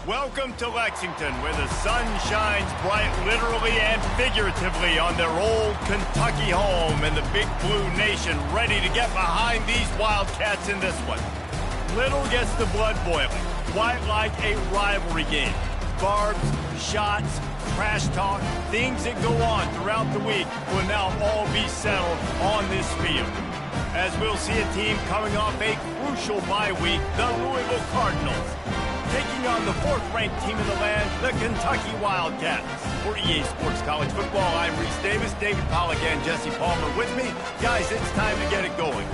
Welcome to Lexington, where the sun shines bright literally and figuratively on their old Kentucky home, and the Big Blue Nation ready to get behind these Wildcats in this one. Little gets the blood boiling, quite like a rivalry game. Barbs, shots, trash talk, things that go on throughout the week will now all be settled on this field. As we'll see a team coming off a crucial bye week, the Louisville Cardinals, taking on the fourth-ranked team in the land, the Kentucky Wildcats. For EA Sports College Football, I'm Reese Davis, David Pollack and Jesse Palmer with me. Guys, it's time to get it going.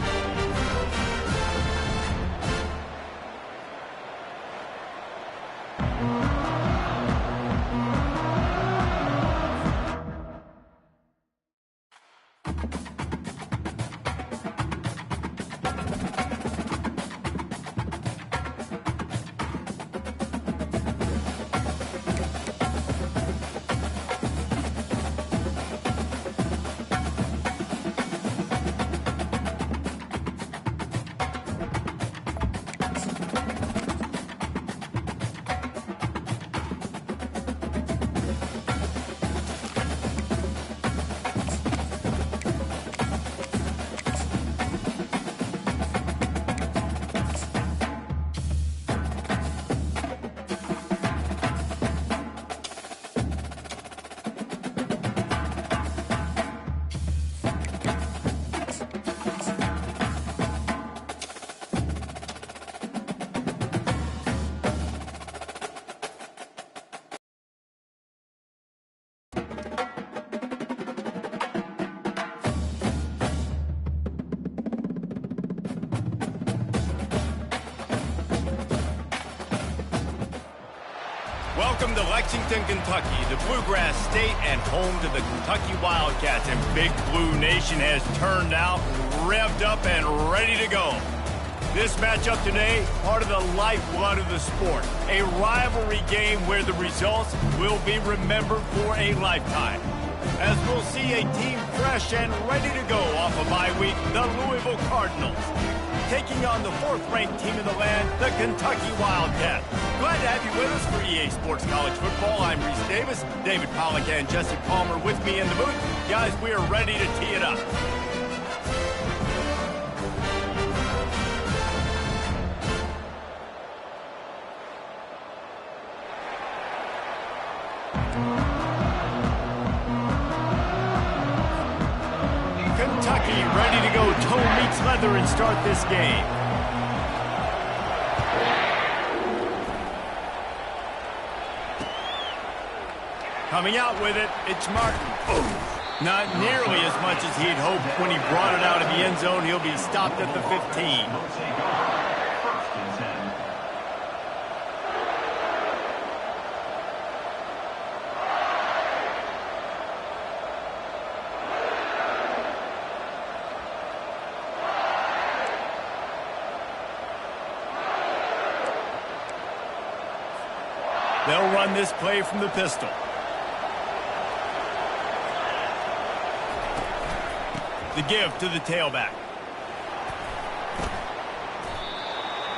Welcome to Lexington, Kentucky, the Bluegrass State and home to the Kentucky Wildcats. And Big Blue Nation has turned out, revved up, and ready to go. This matchup today, part of the lifeblood of the sport. A rivalry game where the results will be remembered for a lifetime. As we'll see a team fresh and ready to go off a bye week, the Louisville Cardinals, taking on the fourth-ranked team in the land, the Kentucky Wildcats. Glad to have you with us for EA Sports College Football. I'm Reese Davis, David Pollack and Jesse Palmer with me in the booth. Guys, we are ready to tee it up. Kentucky ready to go toe meets leather and start this game. Coming out with it, it's Martin. Not nearly as much as he'd hoped when he brought it out of the end zone. He'll be stopped at the 15. They'll run this play from the pistol. The give to the tailback.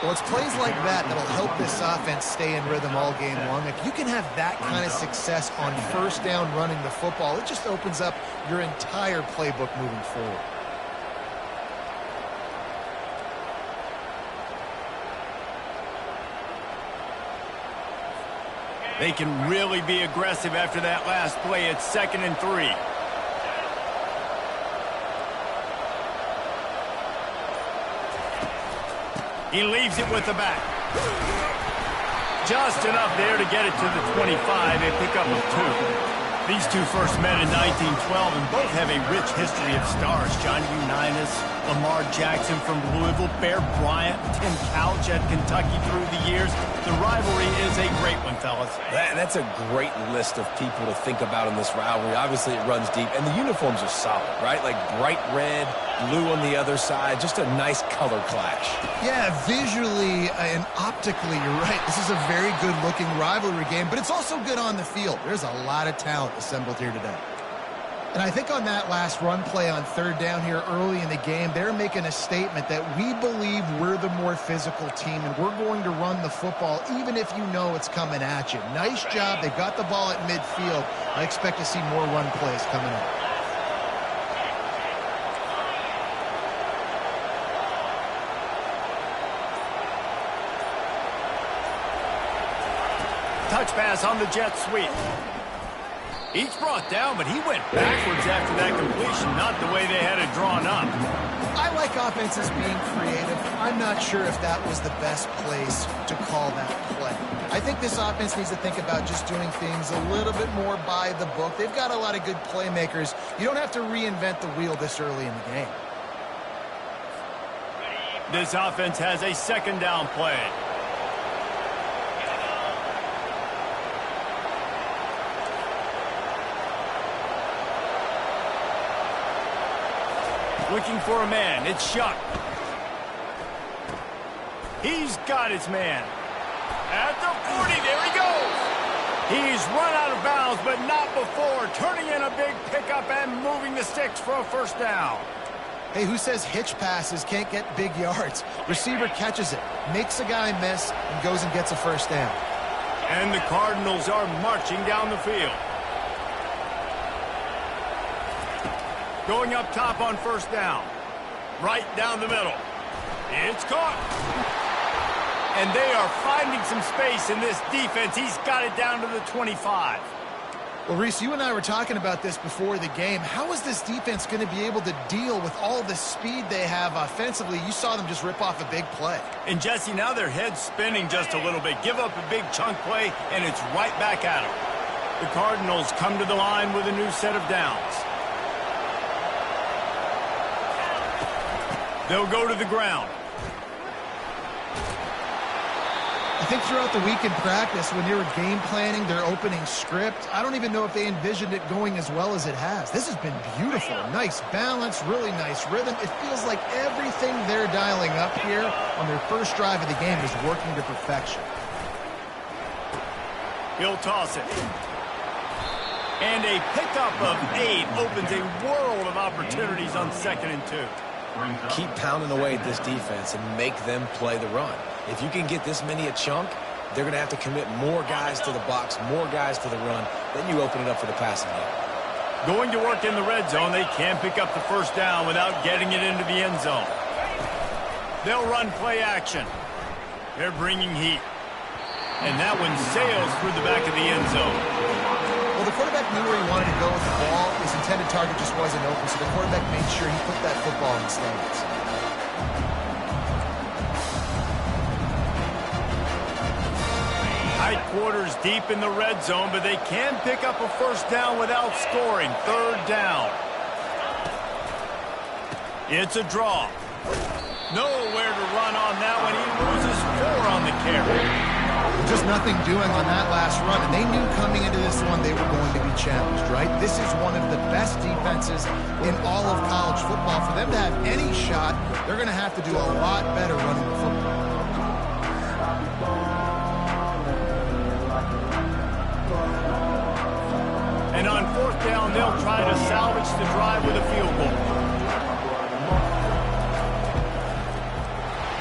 Well, it's plays like that that'll help this offense stay in rhythm all game long. If you can have that kind of success on first down running the football, it just opens up your entire playbook moving forward. They can really be aggressive after that last play. It's 2nd and 3. He leaves it with the back. Just enough there to get it to the 25. They pick up with 2. These two first met in 1912 and both have a rich history of stars. Johnny Unitas, Lamar Jackson from Louisville, Bear Bryant, Tim Couch at Kentucky through the years. The rivalry is a great one, fellas. That's a great list of people to think about in this rivalry. Obviously, it runs deep, and the uniforms are solid, right? Like bright red, blue on the other side, just a nice color clash. Yeah, visually and optically, you're right. This is a very good-looking rivalry game, but it's also good on the field. There's a lot of talent assembled here today. And I think on that last run play on third down here early in the game, they're making a statement that we believe we're the more physical team and we're going to run the football even if you know it's coming at you. Nice job. They got the ball at midfield. I expect to see more run plays coming up. Touch pass on the jet sweep. He's brought down, but he went backwards after that completion, not the way they had it drawn up. I like offenses being creative. I'm not sure if that was the best place to call that play. I think this offense needs to think about just doing things a little bit more by the book. They've got a lot of good playmakers. You don't have to reinvent the wheel this early in the game. This offense has a second down play. Looking for a man. It's Shuck. He's got his man. At the 40, there he goes. He's run out of bounds, but not before. Turning in a big pickup and moving the sticks for a first down. Hey, who says hitch passes can't get big yards? Receiver catches it, makes a guy miss, and goes and gets a first down. And the Cardinals are marching down the field. Going up top on first down. Right down the middle. It's caught. And they are finding some space in this defense. He's got it down to the 25. Well, Reese, you and I were talking about this before the game. How is this defense going to be able to deal with all the speed they have offensively? You saw them just rip off a big play. And, Jesse, now their head's spinning just a little bit. Give up a big chunk play, and it's right back at them. The Cardinals come to the line with a new set of downs. They'll go to the ground. I think throughout the week in practice, when they were game planning their opening script, I don't even know if they envisioned it going as well as it has. This has been beautiful. Nice balance, really nice rhythm. It feels like everything they're dialing up here on their first drive of the game is working to perfection. He'll toss it. And a pickup of 8 opens a world of opportunities on 2nd and 2. Keep pounding away at this defense and make them play the run. If you can get this many a chunk, they're going to have to commit more guys to the box, more guys to the run. Then you open it up for the passing game. Going to work in the red zone. They can pick up the first down without getting it into the end zone. They'll run play action. They're bringing heat. And that one sails through the back of the end zone. Well, the quarterback knew where he wanted to go with the ball. His intended target just wasn't open, so the quarterback made sure he put that football in the stands. Tight quarters deep in the red zone, but they can pick up a first down without scoring. 3rd down. It's a draw. Nowhere to run on that one. He loses 4 on the carry. Just nothing doing on that last run, and they knew coming into this one they were going to be challenged, right? This is one of the best defenses in all of college football. For them to have any shot, they're going to have to do a lot better running the football. And on 4th down, they'll try to salvage the drive with a field goal.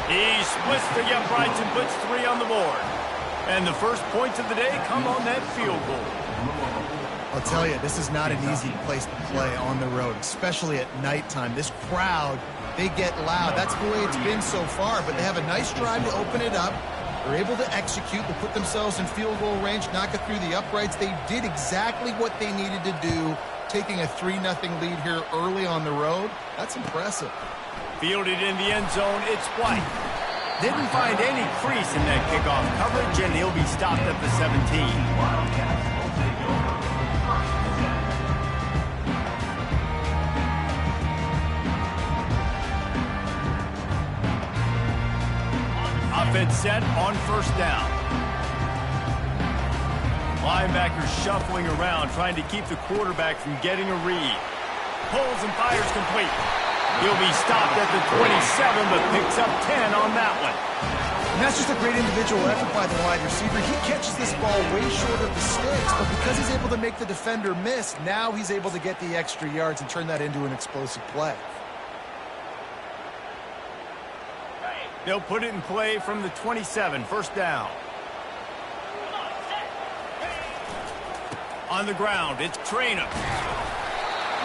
He splits the uprights and puts 3 on the board. And the first points of the day come on that field goal. I'll tell you, this is not an easy place to play on the road, especially at nighttime. This crowd, they get loud. That's the way it's been so far, but they have a nice drive to open it up. They're able to execute, to put themselves in field goal range, knock it through the uprights. They did exactly what they needed to do, taking a 3-0 lead here early on the road. That's impressive. Fielded in the end zone, it's White. Didn't find any crease in that kickoff coverage, and he'll be stopped at the 17. Offense set on first down. Linebackers shuffling around, trying to keep the quarterback from getting a read. Pulls and fires complete. He'll be stopped at the 27, but picks up 10 on that one. And that's just a great individual effort by the wide receiver. He catches this ball way short of the sticks, but because he's able to make the defender miss, now he's able to get the extra yards and turn that into an explosive play. They'll put it in play from the 27, first down. On the ground, it's Traynor.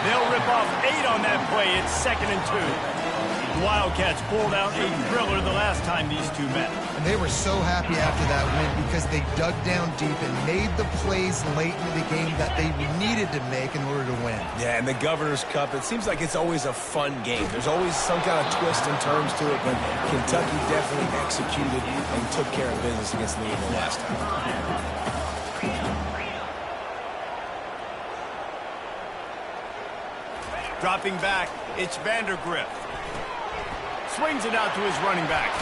They'll rip off 8 on that play. It's 2nd and 2. The Wildcats pulled out a thriller the last time these two met. And they were so happy after that win because they dug down deep and made the plays late in the game that they needed to make in order to win. Yeah, and the Governor's Cup, it seems like it's always a fun game. There's always some kind of twist and turns to it, but Kentucky definitely executed and took care of business against Louisville last time. Dropping back, it's Vandergrift. Swings it out to his running back.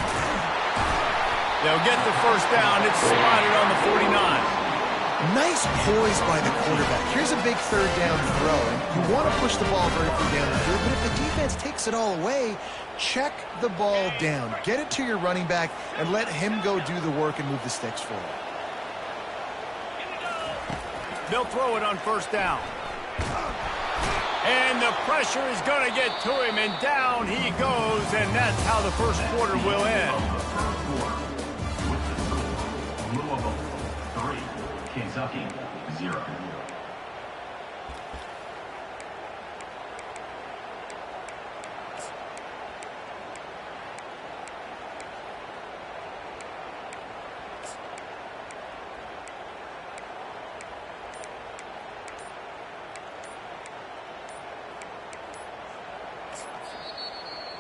They'll get the first down. It's spotted on the 49. Nice poise by the quarterback. Here's a big third down throw. And you want to push the ball vertically down the field, but if the defense takes it all away, check the ball down. Get it to your running back and let him go do the work and move the sticks forward. They'll throw it on first down. And the pressure is going to get to him, and down he goes, and that's how the first quarter will end. Louisville 3, Kentucky 0.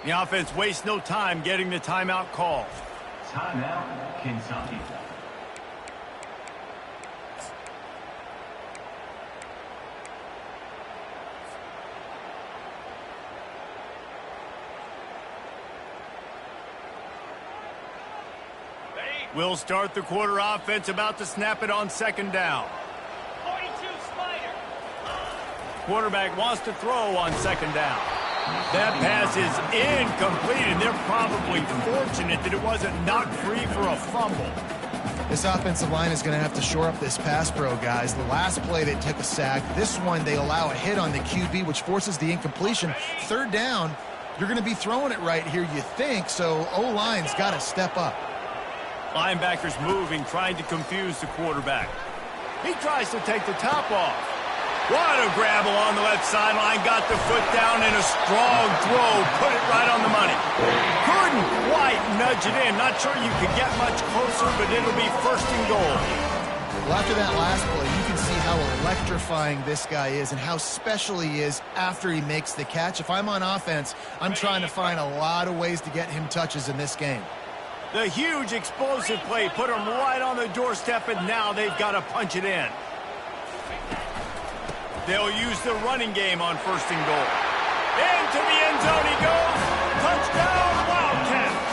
The offense wastes no time getting the timeout called. Timeout, Kentucky. We'll start the quarter offense, about to snap it on second down. 42 Spider. Quarterback wants to throw on second down. That pass is incomplete, and they're probably fortunate that it wasn't knocked free for a fumble. This offensive line is going to have to shore up this pass pro, guys. The last play they took a sack. This one they allow a hit on the QB, which forces the incompletion. Third down, you're going to be throwing it right here, you think, so O-line's got to step up. Linebackers moving, trying to confuse the quarterback. He tries to take the top off. What a grab along the left sideline. Got the foot down and a strong throw. Put it right on the money. Couldn't quite nudge it in. Not sure you could get much closer, but it'll be first and goal. Well, after that last play, you can see how electrifying this guy is and how special he is after he makes the catch. If I'm on offense, I'm trying to find a lot of ways to get him touches in this game. The huge explosive play put him right on the doorstep, and now they've got to punch it in. They'll use the running game on first and goal. Into the end zone he goes. Touchdown, Wildcats.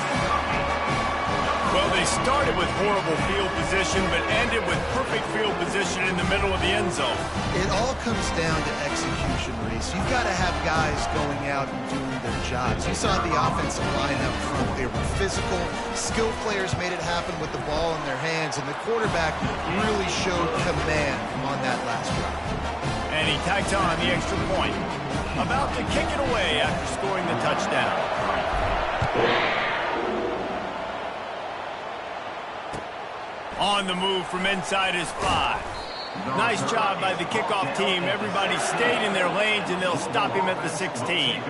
Well, they started with horrible field position, but ended with perfect field position in the middle of the end zone. It all comes down to execution, Reese. You've got to have guys going out and doing their jobs. You saw the offensive line up front. They were physical. Skilled players made it happen with the ball in their hands, and the quarterback really showed command on that last drive. And he tacks on the extra point. About to kick it away after scoring the touchdown. On the move from inside his 5. Nice job by the kickoff team. Everybody stayed in their lanes, and they'll stop him at the 16.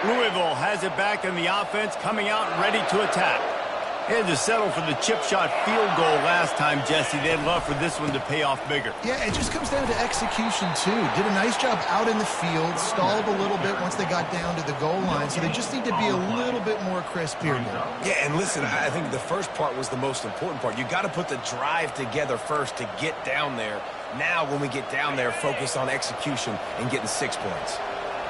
Louisville has it back in the offense, coming out ready to attack. They had to settle for the chip shot field goal last time, Jesse. They'd love for this one to pay off bigger. Yeah, it just comes down to execution, too. Did a nice job out in the field, stalled a little bit once they got down to the goal line, so they just need to be a little bit more crisp here. Yeah, and listen, I think the first part was the most important part. You got to put the drive together first to get down there. Now, when we get down there, focus on execution and getting 6 points.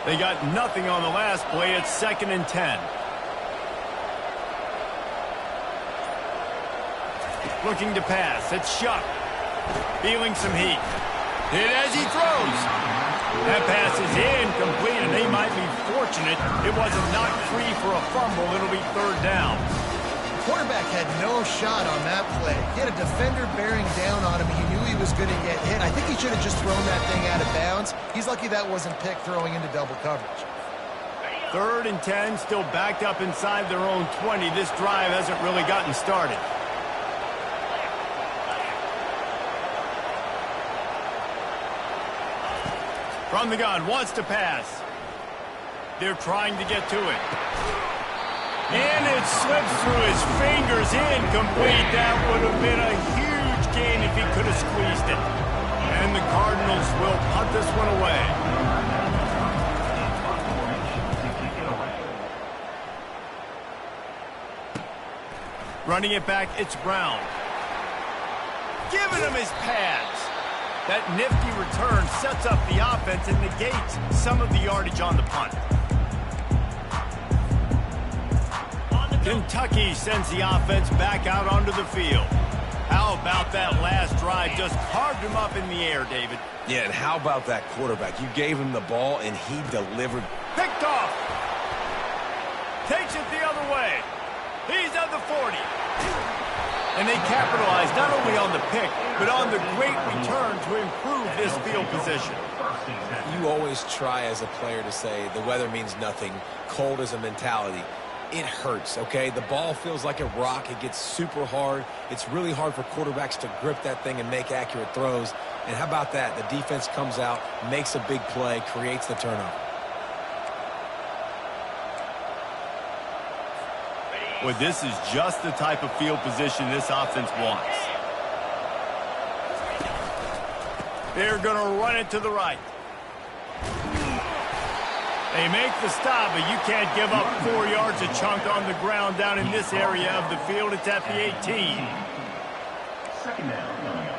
They got nothing on the last play. It's 2nd and 10. Looking to pass. It's Shuck. Feeling some heat. Hit as he throws. That pass is incomplete, and they might be fortunate it wasn't knocked free for a fumble. It'll be third down. The quarterback had no shot on that play. He had a defender bearing down on him. He knew he was going to get hit. I think he should have just thrown that thing out of bounds. He's lucky that wasn't picked throwing into double coverage. 3rd and 10, still backed up inside their own 20. This drive hasn't really gotten started. From the gun, wants to pass. They're trying to get to it. And it slips through his fingers, incomplete. That would have been a huge gain if he could have squeezed it. And the Cardinals will punt this one away. Running it back, it's Brown. Giving him his pads. That nifty return sets up the offense and negates some of the yardage on the punt. Kentucky sends the offense back out onto the field. How about that last drive? Just carved him up in the air, David. Yeah, and how about that quarterback? You gave him the ball, and he delivered. Picked off. Takes it the other way. He's at the 40. And they capitalize not only on the pick, but on the great return to improve this field position. You always try as a player to say the weather means nothing. Cold is a mentality. It hurts, okay? The ball feels like a rock. It gets super hard. It's really hard for quarterbacks to grip that thing and make accurate throws. And how about that? The defense comes out, makes a big play, creates the turnover. Well, this is just the type of field position this offense wants. They're going to run it to the right. They make the stop, but you can't give up 4 yards a chunk on the ground down in this area of the field. It's at the 18. 2nd down coming up.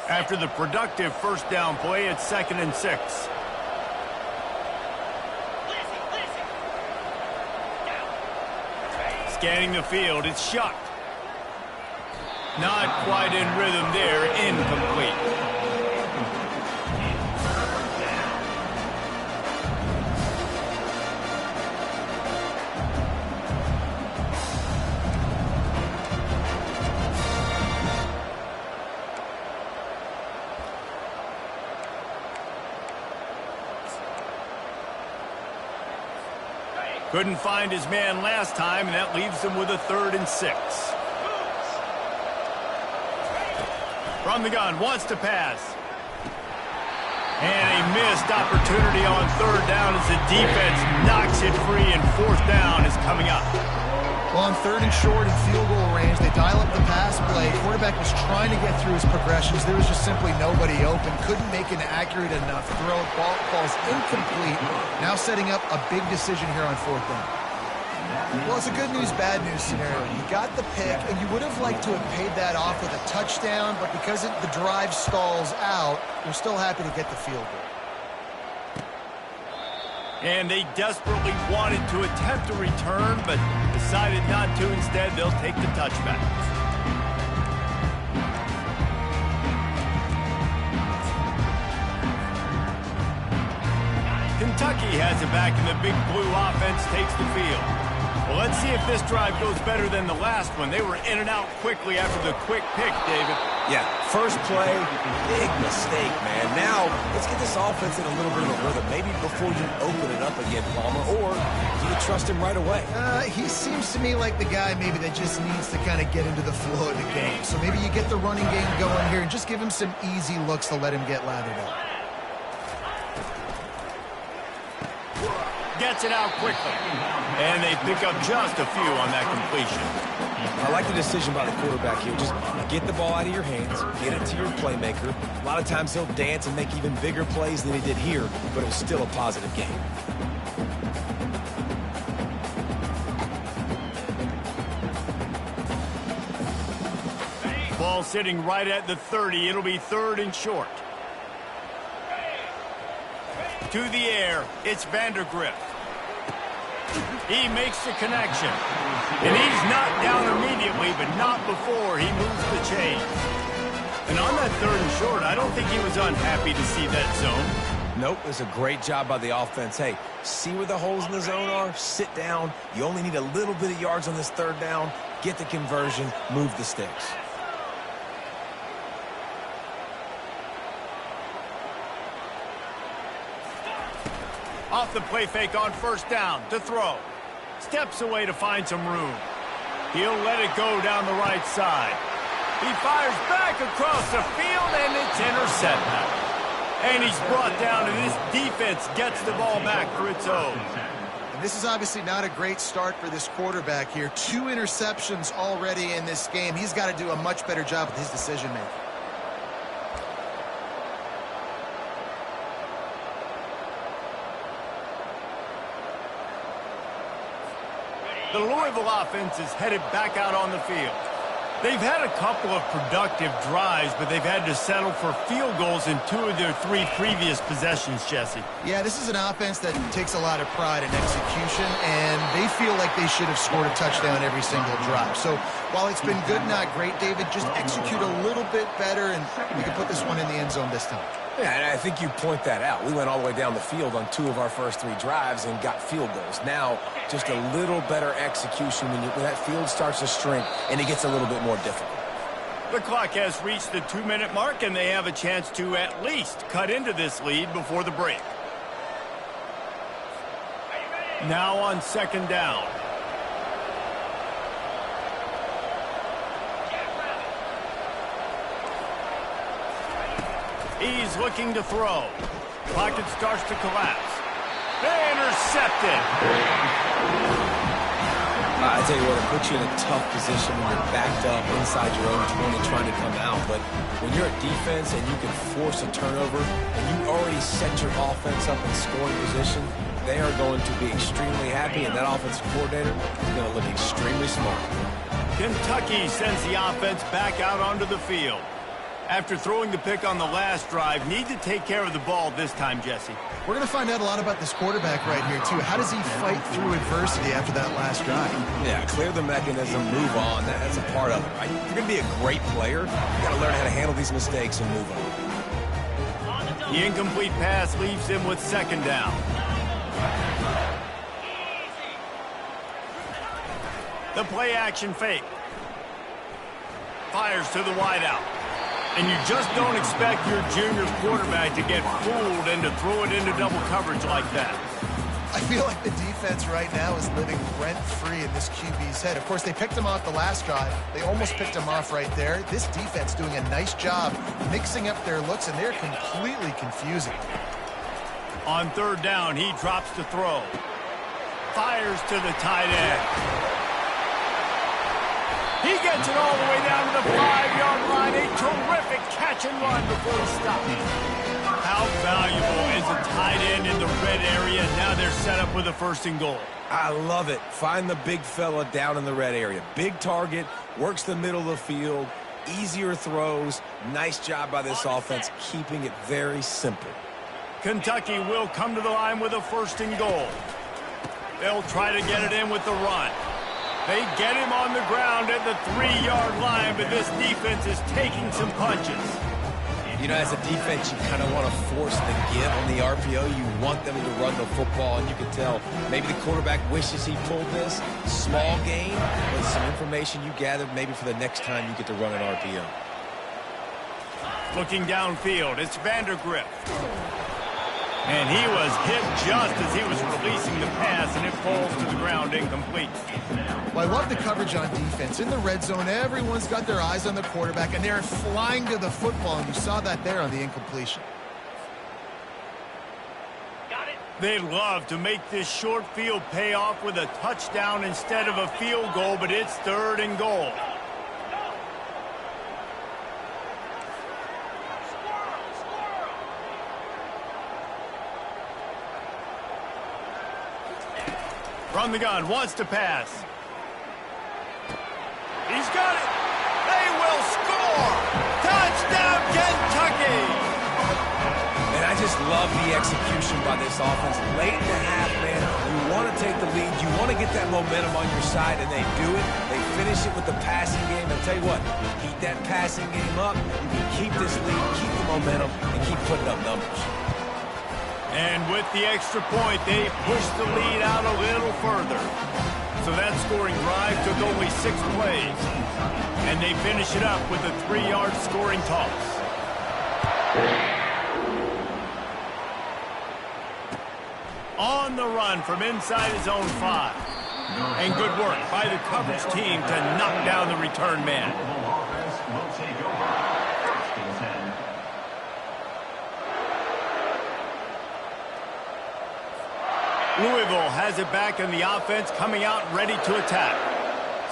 After the productive first down play, it's 2nd and 6. Scanning the field, it's Shuck. Not quite in rhythm there, incomplete. Couldn't find his man last time, and that leaves him with a 3rd and 6. From the gun, wants to pass. And a missed opportunity on 3rd down as the defense knocks it free, and 4th down is coming up. Well, on 3rd and short in field goal range, they dial up the pass play. Quarterback was trying to get through his progressions. There was just simply nobody open. Couldn't make an accurate enough throw. Ball falls incomplete. Now setting up a big decision here on 4th down. Well, it's a good news, bad news scenario. You got the pick, and you would have liked to have paid that off with a touchdown, but because the drive stalls out, you're still happy to get the field goal. And they desperately wanted to attempt a return, but decided not to. Instead, they'll take the touchback. Kentucky has it back, and the Big Blue offense takes the field. Well, let's see if this drive goes better than the last one. They were in and out quickly after the quick pick, David. Yeah, first play, big mistake, man. Now, let's get this offense in a little bit of a rhythm. Maybe before you open it up again, Palmer, or do you trust him right away? He seems to me like the guy maybe that just needs to kind of get into the flow of the game. So maybe you get the running game going here and just give him some easy looks to let him get lathered up. Gets it out quickly. And they pick up just a few on that completion. I like the decision by the quarterback here. Just get the ball out of your hands, get it to your playmaker. A lot of times he'll dance and make even bigger plays than he did here, but it was still a positive game. Ball sitting right at the 30. It'll be 3rd and short. to the air. It's Vandergrift. He makes the connection. And he's knocked down immediately, but not before he moves the chains. And on that 3rd and short, I don't think he was unhappy to see that zone. Nope, it's a great job by the offense. Hey, see where the holes in the zone are? Sit down. You only need a little bit of yards on this 3rd down. Get the conversion, move the sticks. Off the play fake on 1st down to throw. Steps away to find some room. He'll let it go down the right side. He fires back across the field, and it's intercepted. And he's brought down, and this defense gets the ball back for its own. And this is obviously not a great start for this quarterback here. 2 interceptions already in this game. He's got to do a much better job with his decision-making. The Louisville offense is headed back out on the field. They've had a couple of productive drives, but they've had to settle for field goals in 2 of their 3 previous possessions, Jesse. Yeah, this is an offense that takes a lot of pride in execution, and they feel like they should have scored a touchdown every single drive. So while it's been good, not great, David, just execute a little bit better, and we can put this one in the end zone this time. Yeah, and I think you point that out. We went all the way down the field on 2 of our first 3 drives and got field goals. Now, just a little better execution when that field starts to shrink and it gets a little bit more difficult. The clock has reached the 2-minute mark, and they have a chance to at least cut into this lead before the break. Now on 2nd down. He's looking to throw. Pocket starts to collapse. Intercepted. I tell you what, it puts you in a tough position when you're backed up inside your own 20 trying to come out. But when you're at defense and you can force a turnover and you already set your offense up in scoring position, they are going to be extremely happy, and that offensive coordinator is going to look extremely smart. Kentucky sends the offense back out onto the field. After throwing the pick on the last drive, need to take care of the ball this time, Jesse. We're going to find out a lot about this quarterback right here, too. How does he fight through adversity after that last drive? Yeah, clear the mechanism, move on. That's a part of it, right? If you're going to be a great player, you got to learn how to handle these mistakes and move on. The incomplete pass leaves him with 2nd down. The play action fake. Fires to the wideout. And you just don't expect your junior quarterback to get fooled and to throw it into double coverage like that. I feel like the defense right now is living rent-free in this QB's head. Of course, they picked him off the last drive. They almost picked him off right there. This defense doing a nice job mixing up their looks, and they're completely confusing. On 3rd down, he drops to throw. Fires to the tight end. He gets it all the way down to the 5-yard line. A terrific catch and run before he stops. How valuable is a tight end in the red area? Now they're set up with a 1st and goal. I love it. Find the big fella down in the red area. Big target, works the middle of the field, easier throws. Nice job by this offense, keeping it very simple. Kentucky will come to the line with a 1st and goal. They'll try to get it in with the run. They get him on the ground at the 3-yard line, but this defense is taking some punches. You know, as a defense, you kind of want to force the give on the RPO. You want them to run the football, and you can tell maybe the quarterback wishes he pulled this. Small gain, but some information you gathered maybe for the next time you get to run an RPO. Looking downfield, it's Vandergrift. And he was hit just as he was releasing the pass, and it falls to the ground incomplete. Well, I love the coverage on defense. In the red zone, everyone's got their eyes on the quarterback, and they're flying to the football, and you saw that there on the incompletion. They'd love to make this short field pay off with a touchdown instead of a field goal, but it's 3rd and goal. From the gun, wants to pass. He's got it. They will score. Touchdown, Kentucky. And I just just love the execution by this offense. Late in the half, man, you want to take the lead. You want to get that momentum on your side, and they do it. They finish it with the passing game. I'll tell you what, keep that passing game up. You can keep this lead, keep the momentum, and keep putting up numbers. And with the extra point, they push the lead out a little further. So that scoring drive took only 6 plays. And they finish it up with a 3-yard scoring toss. On the run from inside his own 5. And good work by the coverage team to knock down the return man. Louisville has it back in the offense, coming out ready to attack.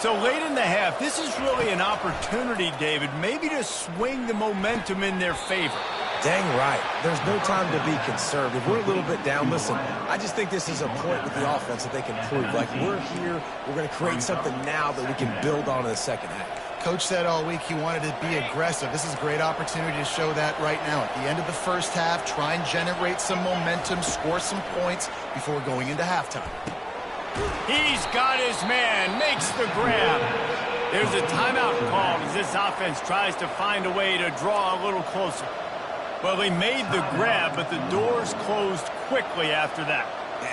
So late in the half, this is really an opportunity, David, maybe to swing the momentum in their favor. Dang right. There's no time to be conservative. We're a little bit down. Listen, I just think this is a point with the offense that they can prove. Like, we're here, we're going to create something now that we can build on in the second half. Coach said all week he wanted to be aggressive. This is a great opportunity to show that right now. At the end of the first half, try and generate some momentum, score some points before going into halftime. He's got his man, makes the grab. There's a timeout called as this offense tries to find a way to draw a little closer. Well, he made the grab, but the doors closed quickly after that.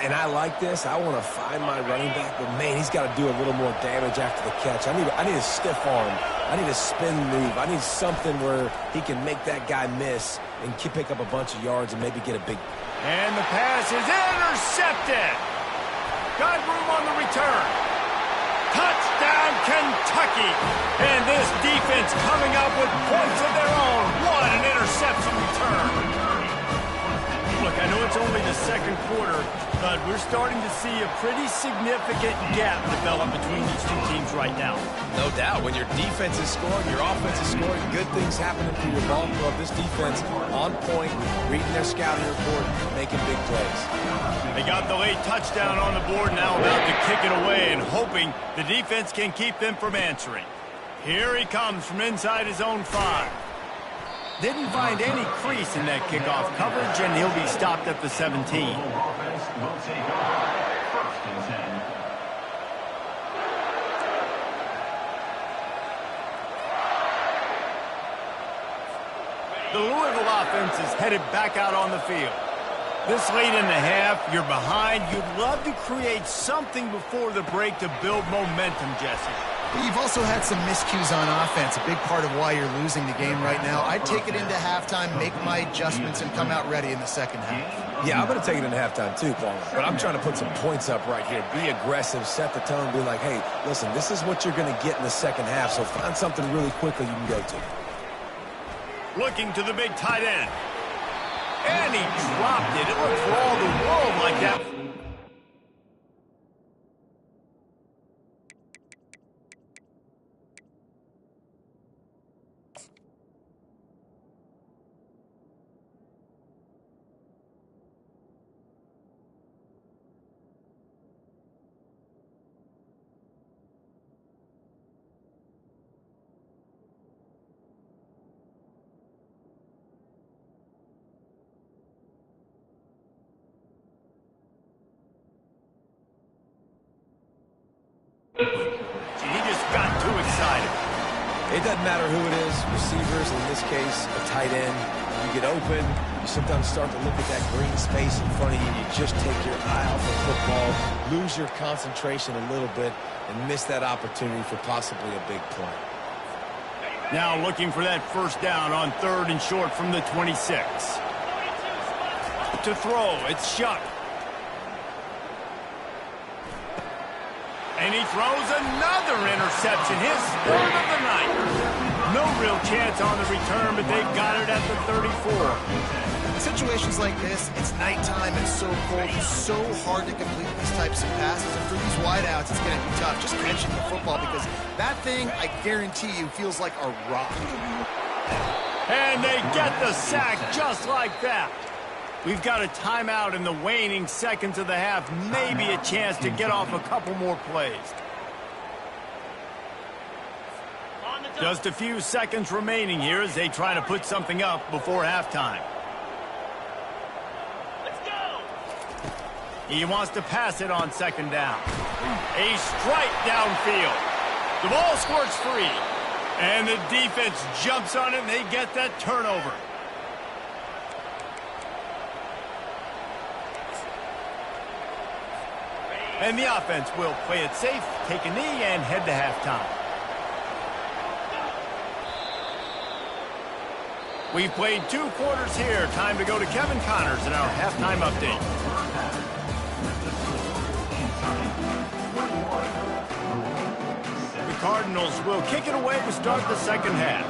And I like this. I want to find my running back, but, man, he's got to do a little more damage after the catch. I need a stiff arm. I need a spin move. I need something where he can make that guy miss and pick up a bunch of yards and maybe get a big... And the pass is intercepted. Got room on the return. Touchdown, Kentucky. And this defense coming up with points of their own. What an interception return. Look, I know it's only the second quarter, but we're starting to see a pretty significant gap develop between these two teams right now. No doubt. When your defense is scoring, your offense is scoring, good things happening for your ball club. This defense on point, reading their scouting report, making big plays. They got the late touchdown on the board, now about to kick it away and hoping the defense can keep them from answering. Here he comes from inside his own 5. Didn't find any crease in that kickoff coverage, and he'll be stopped at the 17. The Louisville offense is headed back out on the field. This late in the half, you're behind. You'd love to create something before the break to build momentum, Jesse. You've also had some miscues on offense, a big part of why you're losing the game right now. I'd take it into halftime, make my adjustments, and come out ready in the second half. Yeah, I'm going to take it into halftime too, Paul. But I'm trying to put some points up right here. Be aggressive, set the tone, be like, hey, listen, this is what you're going to get in the second half, so find something really quickly you can go to. Looking to the big tight end. And he dropped it. It looked for all the world like that. He just got too excited. It doesn't matter who it is, receivers, in this case, a tight end. You get open, you sometimes start to look at that green space in front of you, and you just take your eye off the football, lose your concentration a little bit, and miss that opportunity for possibly a big play. Now looking for that first down on 3rd and short from the 26. To throw, it's Shuck. And he throws another interception, his 3rd of the night. No real chance on the return, but they've got it at the 34. Situations like this, it's nighttime, it's so cold, it's so hard to complete these types of passes. And for these wideouts, it's going to be tough just catching the football because that thing, I guarantee you, feels like a rock. And they get the sack just like that. We've got a timeout in the waning seconds of the half. Maybe a chance to get off a couple more plays. Just a few seconds remaining here as they try to put something up before halftime. He wants to pass it on second down. A strike downfield. The ball squirts free. And the defense jumps on it, and they get that turnover. And the offense will play it safe, take a knee, and head to halftime. We've played 2 quarters here. Time to go to Kevin Connors in our halftime update. The Cardinals will kick it away to start the second half.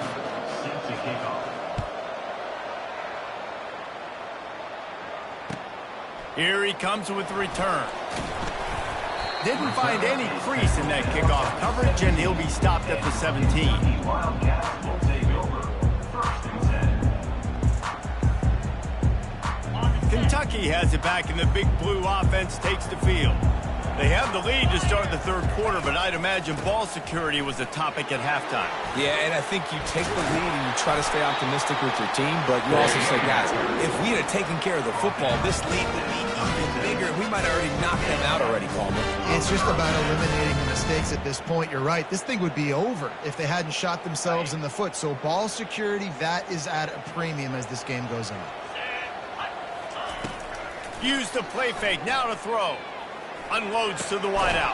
Here he comes with the return. Didn't find any crease in that kickoff coverage, and he'll be stopped at the 17. Kentucky has it back, and the Big Blue offense takes the field. They have the lead to start the third quarter, but I'd imagine ball security was a topic at halftime. Yeah, and I think you take the lead and you try to stay optimistic with your team, but you also say, guys, if we had taken care of the football, this lead would be even bigger. We might have already knocked them out already, Palmer. It's just about eliminating the mistakes at this point. You're right. This thing would be over if they hadn't shot themselves in the foot. So ball security, that is at a premium as this game goes on. Use the play fake. Now to throw. Unloads to the wideout.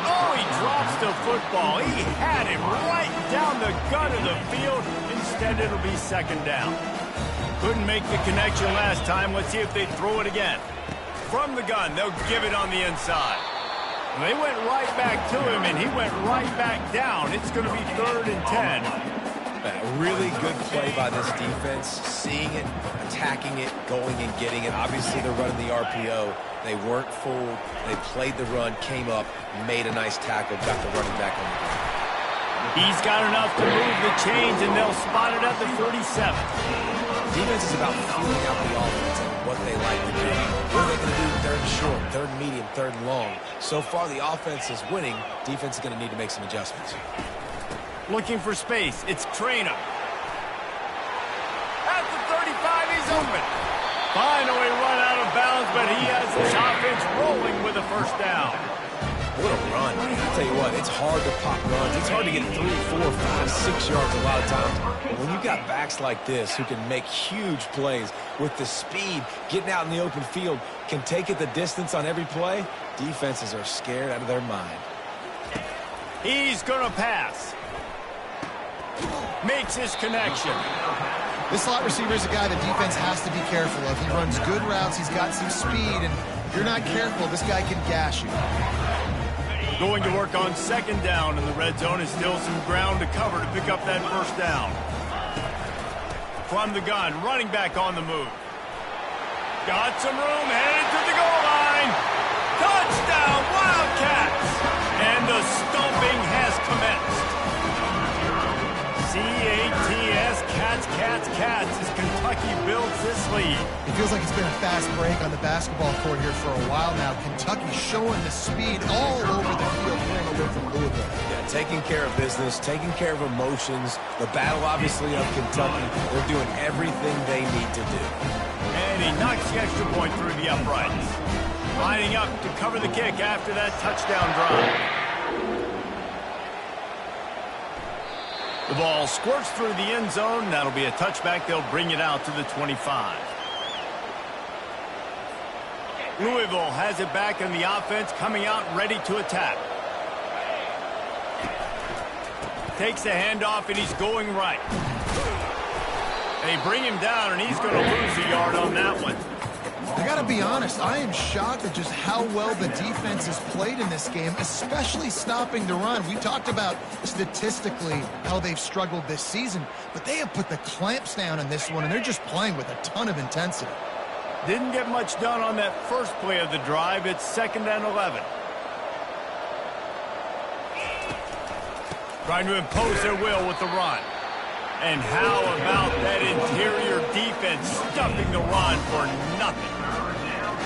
Oh, he drops the football. He had it right down the gut of the field. Instead, it'll be second down. Couldn't make the connection last time. Let's see if they throw it again. From the gun, they'll give it on the inside. They went right back to him, and he went right back down. It's going to be 3rd and 10. A really good play by this defense, seeing it, attacking it, going and getting it. Obviously, they're running the RPO. They weren't fooled. They played the run, came up, made a nice tackle, got the running back on the ground. He's got enough to move the chains, and they'll spot it at the 47. Defense is about feeling out the offense and what they like to do. What are they going to do 3rd and short, 3rd and medium, 3rd and long? So far, the offense is winning. Defense is going to need to make some adjustments. Looking for space. It's Trainer. At the 35, he's open. Finally run out of bounds, but he has his offense rolling with a first down. What a run. I'll tell you what, it's hard to pop runs. It's hard to get 3, 4, 5, 6 yards a lot of times. But when you've got backs like this who can make huge plays with the speed, getting out in the open field, can take it the distance on every play, defenses are scared out of their mind. He's going to pass. Makes his connection. This slot receiver is a guy the defense has to be careful of. He runs good routes. He's got some speed, and if you're not careful, this guy can gash you. Going to work on second down, and the red zone is still some ground to cover to pick up that first down. From the gun, running back on the move. Got some room, headed to the goal line. Touchdown, Wildcats! And the stomping has commenced. C-A-T-S, Cats, Cats, Cats, as Kentucky builds this lead. It feels like it's been a fast break on the basketball court here for a while now. Kentucky showing the speed all over the field, playing away from Louisville. Yeah, taking care of business, taking care of emotions. The battle, obviously, of Kentucky. They're doing everything they need to do. And he knocks the extra point through the uprights. Lining up to cover the kick after that touchdown drive. The ball squirts through the end zone. That'll be a touchback. They'll bring it out to the 25. Louisville has it back, and the offense coming out ready to attack. Takes the handoff, and he's going right. They bring him down, and he's going to lose a yard on that one. I got to be honest, I am shocked at just how well the defense has played in this game, especially stopping the run. We talked about statistically how they've struggled this season, but they have put the clamps down in this one, and they're just playing with a ton of intensity. Didn't get much done on that first play of the drive. It's 2nd and 11. Trying to impose their will with the run. And how about that interior defense stuffing the run for nothing?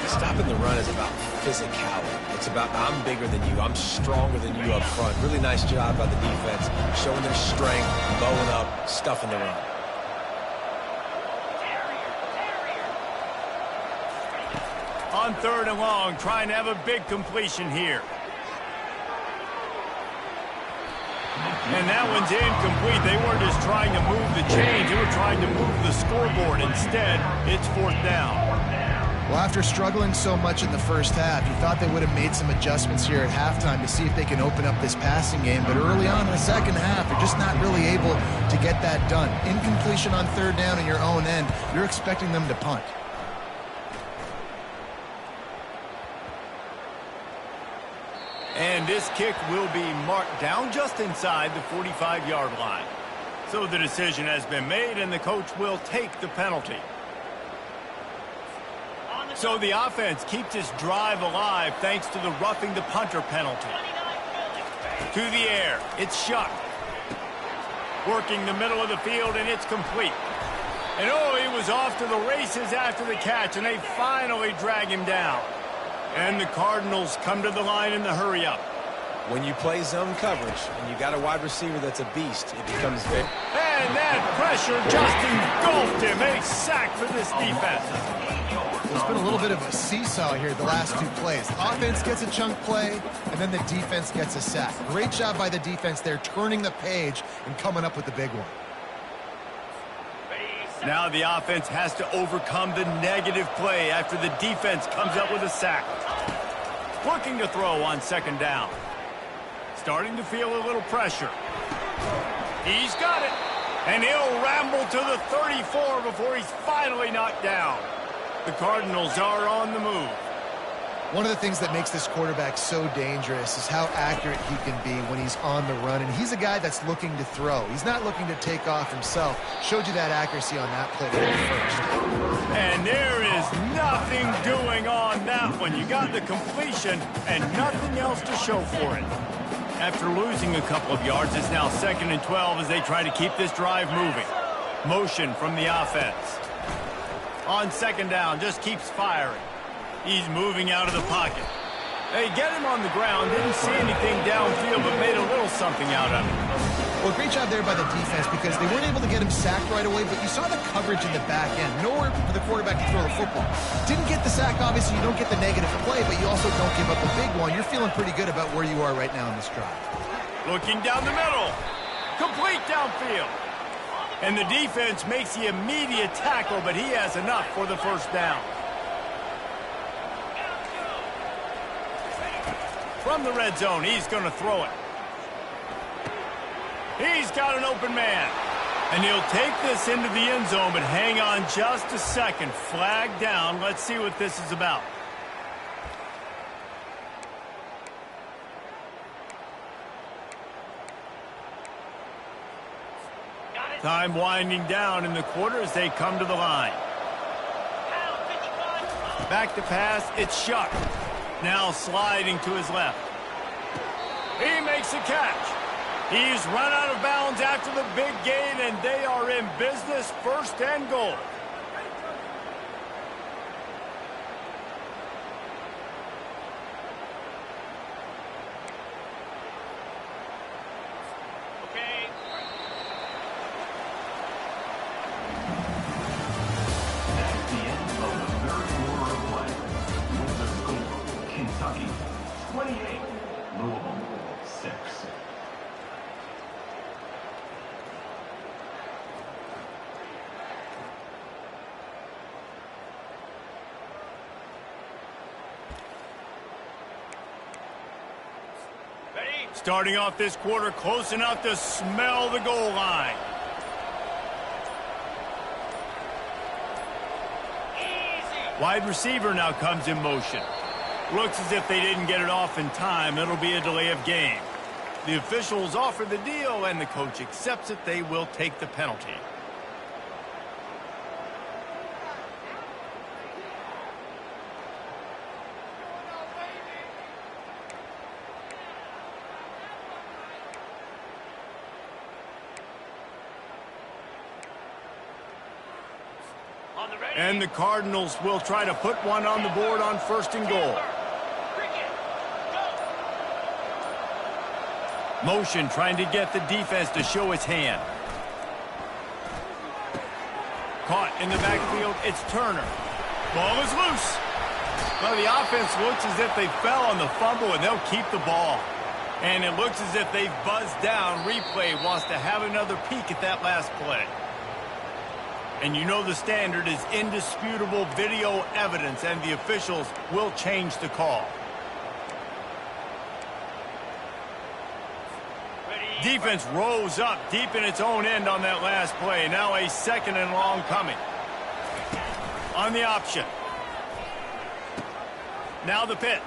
Stopping the run is about physicality. It's about, I'm bigger than you. I'm stronger than you up front. Really nice job by the defense, showing their strength, bowing up, stuffing the run. On 3rd and long, trying to have a big completion here. And that one's incomplete. They weren't just trying to move the chains. They were trying to move the scoreboard. Instead, it's 4th down. Well, after struggling so much in the first half, you thought they would have made some adjustments here at halftime to see if they can open up this passing game. But early on in the second half, they're just not really able to get that done. Incompletion on 3rd down in your own end, you're expecting them to punt. And this kick will be marked down just inside the 45-yard line. So the decision has been made, and the coach will take the penalty. So the offense keeps this drive alive thanks to the roughing the punter penalty. To the air, it's Shuck. Working the middle of the field, and it's complete. And oh, he was off to the races after the catch, and they finally drag him down. And the Cardinals come to the line in the hurry-up. When you play zone coverage and you got a wide receiver that's a beast, it becomes big. And that pressure just engulfed him. A sack for this defense. There's been a little bit of a seesaw here the last 2 plays. Offense gets a chunk play, and then the defense gets a sack. Great job by the defense there, turning the page and coming up with the big one. Now the offense has to overcome the negative play after the defense comes up with a sack. Working to throw on 2nd down. Starting to feel a little pressure. He's got it. And he'll ramble to the 34 before he's finally knocked down. The Cardinals are on the move. One of the things that makes this quarterback so dangerous is how accurate he can be when he's on the run. And he's a guy that's looking to throw. He's not looking to take off himself. Showed you that accuracy on that play first. And there is nothing doing on that one. You got the completion and nothing else to show for it. After losing a couple of yards, it's now 2nd and 12 as they try to keep this drive moving. Motion from the offense. On 2nd down, just keeps firing. He's moving out of the pocket. They get him on the ground, didn't see anything downfield, but made a little something out of it. Well, great job there by the defense because they weren't able to get him sacked right away, but you saw the coverage in the back end. Nowhere for the quarterback to throw the football. Didn't get the sack, obviously. You don't get the negative play, but you also don't give up a big one. You're feeling pretty good about where you are right now in this drive. Looking down the middle. Complete downfield. And the defense makes the immediate tackle, but he has enough for the 1st down. From the red zone, he's going to throw it. He's got an open man. And he'll take this into the end zone, but hang on just a second. Flag down. Let's see what this is about. Time winding down in the quarter as they come to the line. Back to pass, it's Shuck. Now sliding to his left. He makes a catch. He's run out of bounds after the big gain, and they are in business, 1st and goal. Louisville 6. Starting off this quarter close enough to smell the goal line. Wide receiver now comes in motion. Looks as if they didn't get it off in time. It'll be a delay of game. The officials offer the deal, and the coach accepts it. They will take the penalty. And the Cardinals will try to put one on the board on 1st and goal. Motion trying to get the defense to show its hand. Caught in the backfield, it's Turner. Ball is loose. Well, the offense looks as if they fell on the fumble, and they'll keep the ball. And it looks as if they've buzzed down. Replay wants to have another peek at that last play. And you know the standard is indisputable video evidence, and the officials will change the call. Defense rose up deep in its own end on that last play. Now a second and long coming. On the option. Now the pitch.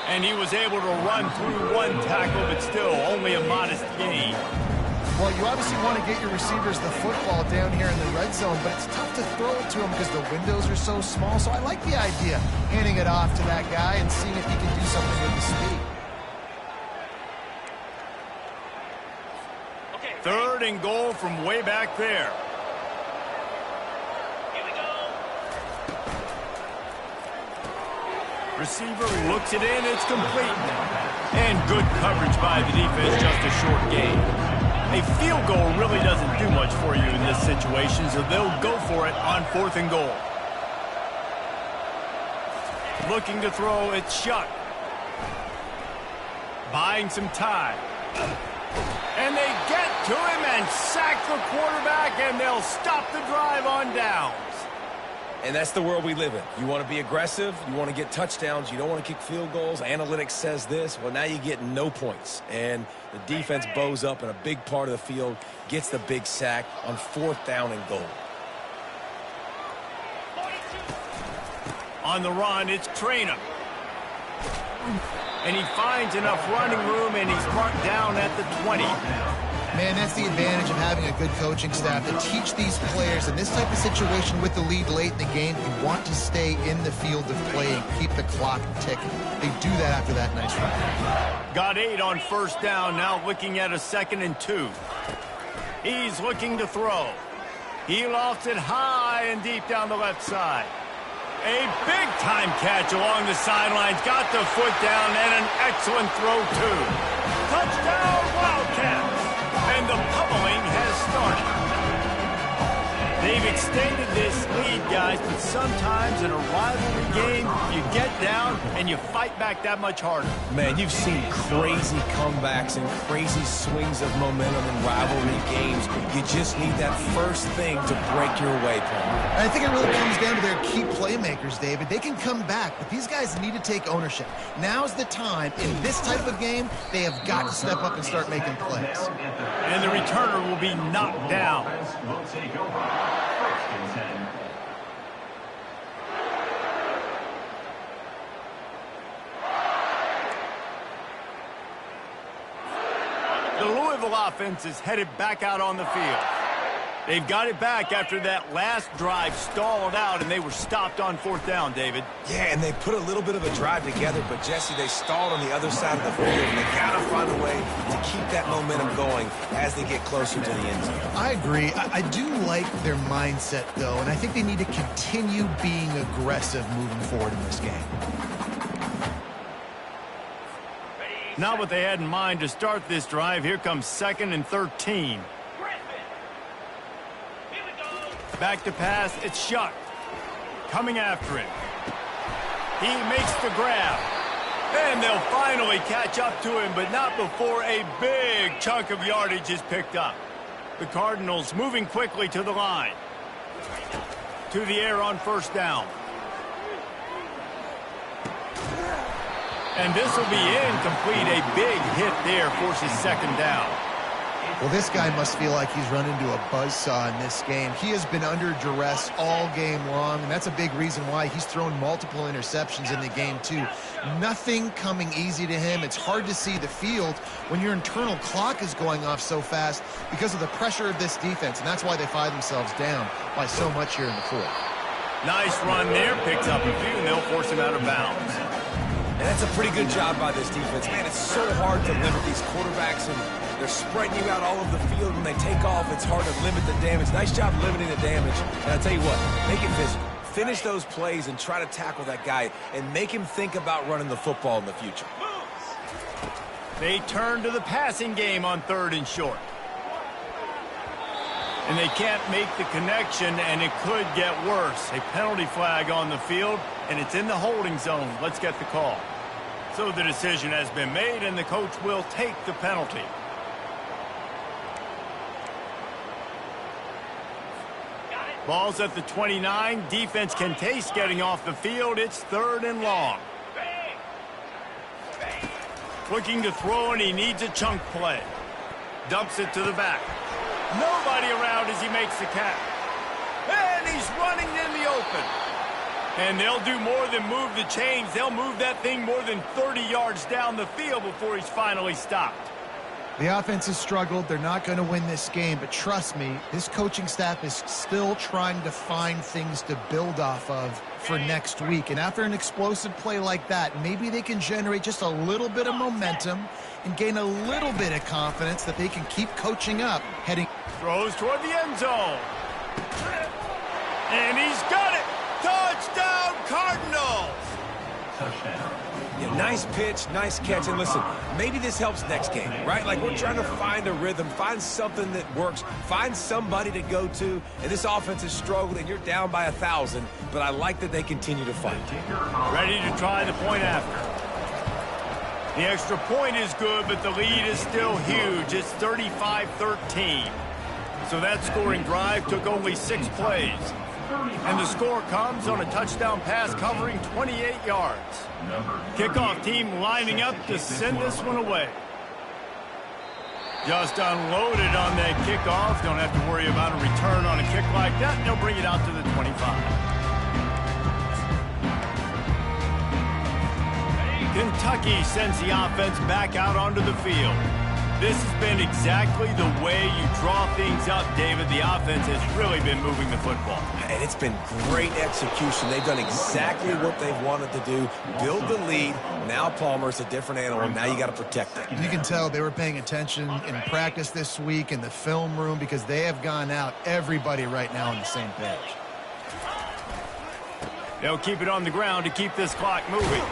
And he was able to run through one tackle, but still only a modest gain. Well, you obviously want to get your receivers the football down here in the red zone, but it's tough to throw it to them because the windows are so small. So I like the idea, handing it off to that guy and seeing if he can do something with the speed. Third and goal from way back there. Here we go. Receiver looks it in, it's complete. And good coverage by the defense, just a short gain. A field goal really doesn't do much for you in this situation, so they'll go for it on 4th and goal. Looking to throw, it's Shuck. Buying some time. And they get to him and sack the quarterback, and they'll stop the drive on downs. And that's the world we live in. You want to be aggressive, you want to get touchdowns, you don't want to kick field goals. Analytics says this. Well, now you get no points. And the defense bows up in a big part of the field, gets the big sack on 4th down and goal. On the run, it's Traynham. And he finds enough running room, and he's marked down at the 20. Man, that's the advantage of having a good coaching staff to teach these players in this type of situation with the lead late in the game. You want to stay in the field of play and keep the clock ticking. They do that after that nice run. Got 8 on 1st down, now looking at a 2nd and 2. He's looking to throw. He lofts it high and deep down the left side. A big-time catch along the sidelines. Got the foot down and an excellent throw, too. Touchdown, Wildcats! And the pummeling has started. They've extended this lead, guys, but sometimes in a rivalry game, you get down and you fight back that much harder. Man, you've seen crazy comebacks and crazy swings of momentum in rivalry games. You just need that first thing to break your way, Paul. I think it really comes down to their key playmakers, David. They can come back, but these guys need to take ownership. Now's the time. In this type of game, they have got to step up and start making plays. And the returner will be knocked down. Will take over. 1st and 10. The Louisville offense is headed back out on the field. They've got it back after that last drive stalled out, and they were stopped on 4th down, David. Yeah, and they put a little bit of a drive together, but, Jesse, they stalled on the other side of the field, and they got to find a way to keep that momentum going as they get closer to the end zone. I agree. I do like their mindset, though, and I think they need to continue being aggressive moving forward in this game. Not what they had in mind to start this drive. Here comes 2nd and 13. Back to pass, it's Shuck. Coming after him. He makes the grab. And they'll finally catch up to him, but not before a big chunk of yardage is picked up. The Cardinals moving quickly to the line. To the air on 1st down. And this will be incomplete. A big hit there forces 2nd down. Well, this guy must feel like he's run into a buzzsaw in this game. He has been under duress all game long, and that's a big reason why he's thrown multiple interceptions in the game, too. Nothing coming easy to him. It's hard to see the field when your internal clock is going off so fast because of the pressure of this defense, and that's why they find themselves down by so much here in the 4th. Nice run there. Picks up a few, and they'll force him out of bounds. And that's a pretty good job by this defense. Man, it's so hard to limit these quarterbacks, and they're spreading you out all over the field. When they take off, it's hard to limit the damage. Nice job limiting the damage. And I'll tell you what, make it physical. Finish those plays and try to tackle that guy and make him think about running the football in the future. They turn to the passing game on 3rd and short. And they can't make the connection, and it could get worse. A penalty flag on the field, and it's in the holding zone. Let's get the call. So the decision has been made, and the coach will take the penalty. Ball's at the 29. Defense can taste getting off the field. It's 3rd and long. Looking to throw, and he needs a chunk play. Dumps it to the back. Nobody around as he makes the catch. And he's running in the open. And they'll do more than move the chains. They'll move that thing more than 30 yards down the field before he's finally stopped. The offense has struggled. They're not going to win this game, but trust me, this coaching staff is still trying to find things to build off of for next week. And after an explosive play like that, maybe they can generate just a little bit of momentum and gain a little bit of confidence that they can keep coaching up. Throws toward the end zone. And he's got it. Touchdown, Cardinals. Touchdown. Yeah, nice pitch, nice catch. And listen, maybe this helps next game, right? Like, we're trying to find a rhythm, find something that works, find somebody to go to. And this offense has struggled, and you're down by 1,000. But I like that they continue to fight. Ready to try the point after. The extra point is good, but the lead is still huge. It's 35-13. So that scoring drive took only 6 plays. And the score comes on a touchdown pass covering 28 yards. Kickoff team lining up to send this one away. Just unloaded on that kickoff. Don't have to worry about a return on a kick like that. They'll bring it out to the 25. Kentucky sends the offense back out onto the field. This has been exactly the way you draw things up, David. The offense has really been moving the football. And it's been great execution. They've done exactly what they've wanted to do. Build the lead. Now Palmer's a different animal. Now you got to protect it. You can tell they were paying attention in practice this week in the film room because they have gone out, everybody right now on the same page. They'll keep it on the ground to keep this clock moving.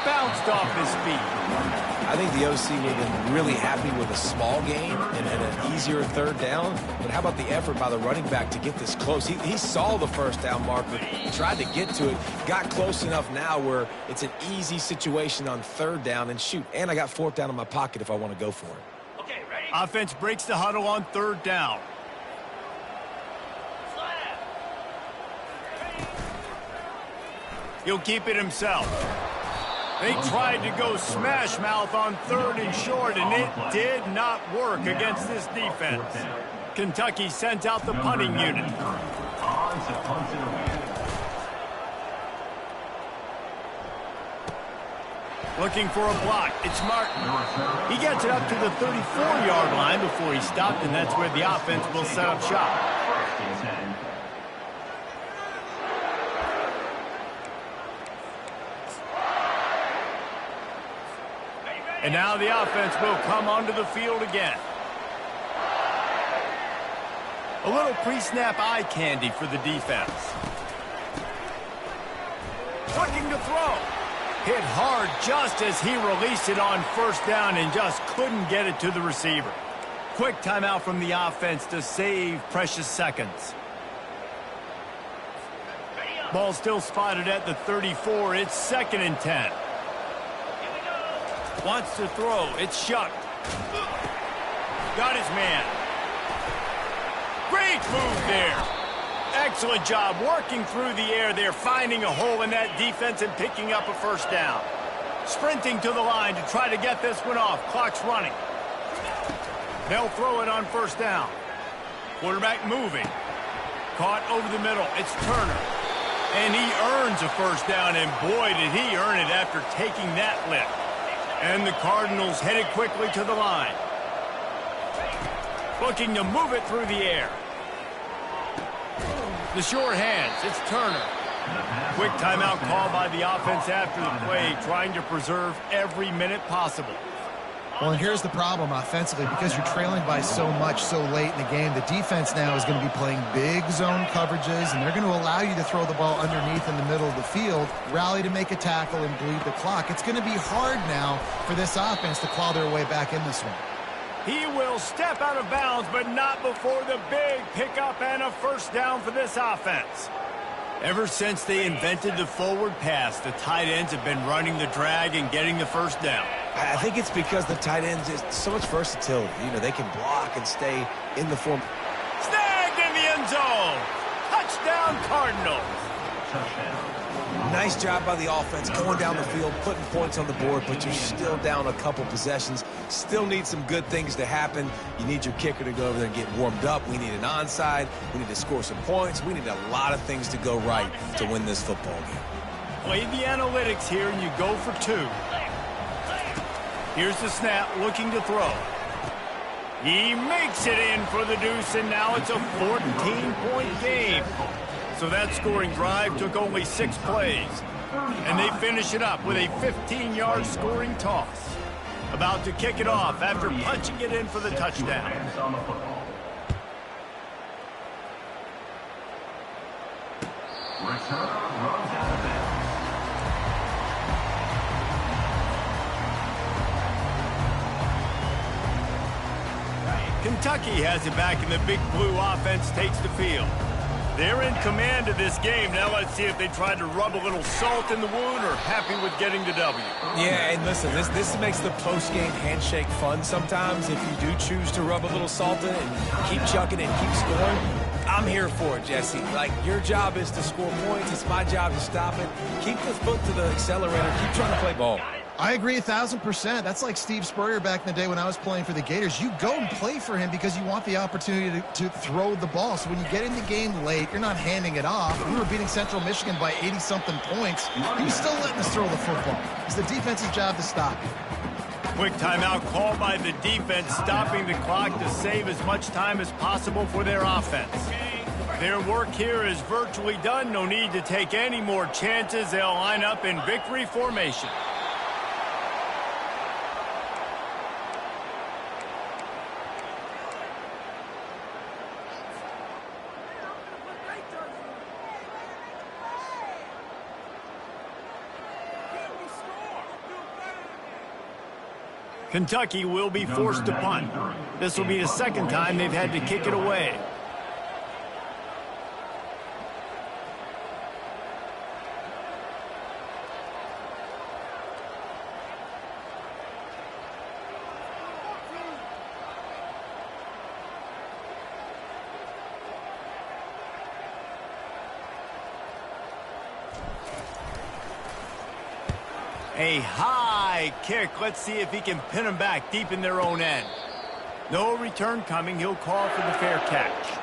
Bounced off his feet. I think the OC would have been really happy with a small game and an easier 3rd down. But how about the effort by the running back to get this close? He saw the 1st down marker, tried to get to it, got close enough now where it's an easy situation on 3rd down. And shoot, and I got 4th down in my pocket if I want to go for it. Okay, ready? Offense breaks the huddle on 3rd down. He'll keep it himself. They tried to go smash mouth on 3rd and short, and it did not work against this defense. Kentucky sends out the punting unit. Looking for a block. It's Martin. He gets it up to the 34-yard line before he stopped, and that's where the offense will set up shop. And now the offense will come onto the field again. A little pre-snap eye candy for the defense. Looking to throw. Hit hard just as he released it on 1st down and just couldn't get it to the receiver. Quick timeout from the offense to save precious seconds. Ball still spotted at the 34. It's 2nd and 10. Wants to throw. It's shucked. Got his man. Great move there. Excellent job working through the air there, finding a hole in that defense and picking up a 1st down. Sprinting to the line to try to get this one off. Clock's running. They'll throw it on 1st down. Quarterback moving. Caught over the middle. It's Turner. And he earns a 1st down, and boy, did he earn it after taking that lift. And the Cardinals headed quickly to the line. Looking to move it through the air. The short hands, it's Turner. Quick timeout call by the offense after the play, trying to preserve every minute possible. Well, and here's the problem offensively. Because you're trailing by so much so late in the game, the defense now is going to be playing big zone coverages, and they're going to allow you to throw the ball underneath in the middle of the field, rally to make a tackle, and bleed the clock. It's going to be hard now for this offense to claw their way back in this one. He will step out of bounds, but not before the big pickup and a 1st down for this offense. Ever since they invented the forward pass, the tight ends have been running the drag and getting the first down. I think it's because the tight ends is so much versatility. You know, they can block and stay in the form. Snagged in the end zone. Touchdown, Cardinals. Nice job by the offense going down the field, putting points on the board, but you're still down a couple possessions. Still need some good things to happen. You need your kicker to go over there and get warmed up. We need an onside. We need to score some points. We need a lot of things to go right to win this football game. Play the analytics here, and you go for 2. Here's the snap, looking to throw. He makes it in for the deuce, and now it's a 14-point game. So that scoring drive took only 6 plays. And they finish it up with a 15-yard scoring toss. About to kick it off after punching it in for the touchdown. Kentucky has it back, and the Big Blue offense takes the field. They're in command of this game. Now let's see if they try to rub a little salt in the wound or happy with getting the W. Yeah, and listen, this makes the post-game handshake fun sometimes. If you do choose to rub a little salt in it and keep chucking and keep scoring, I'm here for it, Jesse. Like, your job is to score points. It's my job to stop it. Keep the foot to the accelerator. Keep trying to play ball. I agree 1,000%. That's like Steve Spurrier back in the day when I was playing for the Gators. You go and play for him because you want the opportunity to throw the ball. So when you get in the game late, you're not handing it off. We were beating Central Michigan by 80-something points. He was still letting us throw the football. It's the defense's job to stop it. Quick timeout called by the defense, stopping the clock to save as much time as possible for their offense. Their work here is virtually done. No need to take any more chances. They'll line up in victory formation. Kentucky will be forced to punt. This will be the second time they've had to kick it away. A high kick. Let's see if he can pin them back deep in their own end. No return coming. He'll call for the fair catch.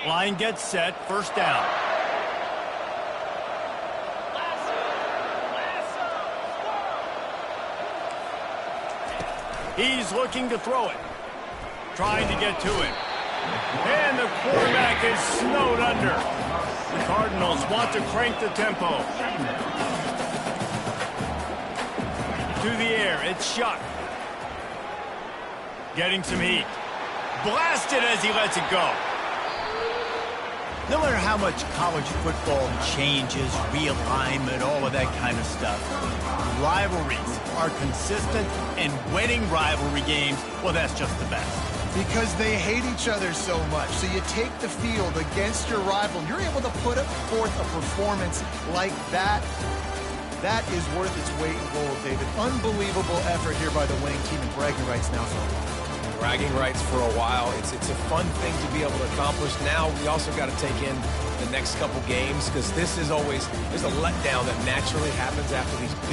Line gets set. First down. He's looking to throw it. Trying to get to it. And the quarterback is snowed under. The Cardinals want to crank the tempo. To the air, it's Shuck. Getting some heat. Blasted as he lets it go. No matter how much college football changes, realignment, all of that kind of stuff, rivalries are consistent, and winning rivalry games, well, that's just the best. Because they hate each other so much. So you take the field against your rival. You're able to put forth a performance like that. That is worth its weight in gold, David. Unbelievable effort here by the winning team, and bragging rights now for a while. Bragging rights for a while. It's a fun thing to be able to accomplish. Now we also got to take in the next couple games, because this is always, there's a letdown that naturally happens after these big